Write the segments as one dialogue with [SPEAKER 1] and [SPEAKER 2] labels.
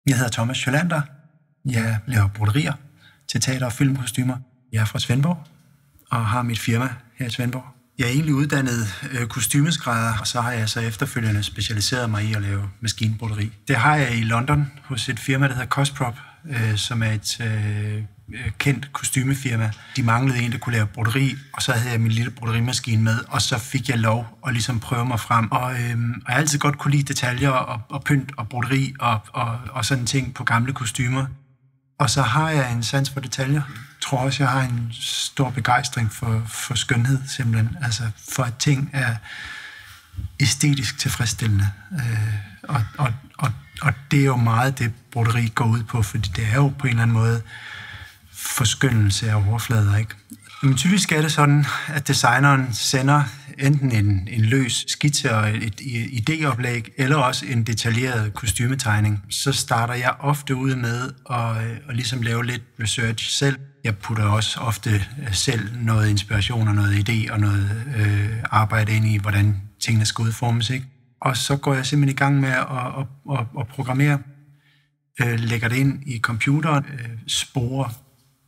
[SPEAKER 1] Jeg hedder Thomas Schøllander. Jeg laver broderier til teater- og filmkostymer. Jeg er fra Svendborg og har mit firma her i Svendborg. Jeg er egentlig uddannet kostymeskrædder, og så har jeg så efterfølgende specialiseret mig i at lave maskinbroderi. Det har jeg i London hos et firma, der hedder Cosprop, som er et kendt kostymefirma. De manglede en, der kunne lave broderi, og så havde jeg min lille broderimaskine med, og så fik jeg lov at ligesom prøve mig frem. Og jeg har altid godt kunne lide detaljer og pynt og broderi og sådan ting på gamle kostymer. Og så har jeg en sans for detaljer. Jeg tror også, jeg har en stor begejstring for skønhed, simpelthen. Altså for at ting er æstetisk tilfredsstillende. Og det er jo meget det, broderi går ud på, fordi det er jo på en eller anden måde forskønnelse af overflader, ikke? Men typisk er det sådan, at designeren sender enten en løs skitse og et idéoplæg, eller også en detaljeret kostymetegning. Så starter jeg ofte ud med at ligesom lave lidt research selv. Jeg putter også ofte selv noget inspiration og noget idé og noget arbejde ind i, hvordan tingene skal udformes, ikke? Og så går jeg simpelthen i gang med at programmere, lægger det ind i computeren, sporer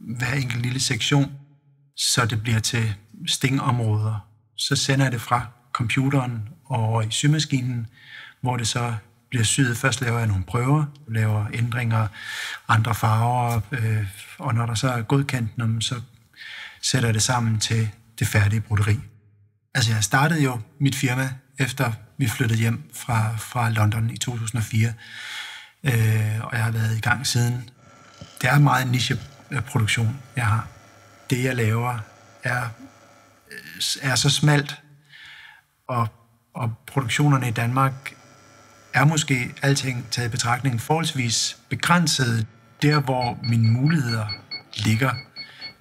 [SPEAKER 1] hver enkelt lille sektion, så det bliver til stingområder. Så sender jeg det fra computeren over i symaskinen, hvor det så bliver syet. Først laver jeg nogle prøver, laver ændringer, andre farver, og når der så er godkendt, så sætter jeg det sammen til det færdige broderi. Altså jeg startede jo mit firma, efter vi flyttede hjem fra London i 2004, og jeg har været i gang siden. Det er meget nicheproduktion, jeg har. Det, jeg laver, er så smalt, og produktionerne i Danmark er måske alting taget i betragtning forholdsvis begrænset. Der, hvor mine muligheder ligger,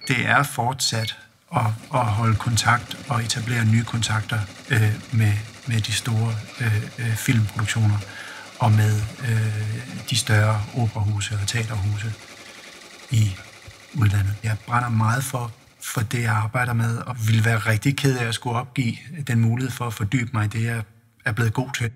[SPEAKER 1] det er fortsat at holde kontakt og etablere nye kontakter med de store filmproduktioner og med de større operahuse og teaterhuse i udlandet. Jeg brænder meget for det, jeg arbejder med, og ville være rigtig ked af at skulle opgive den mulighed for at fordybe mig i det, jeg er blevet god til.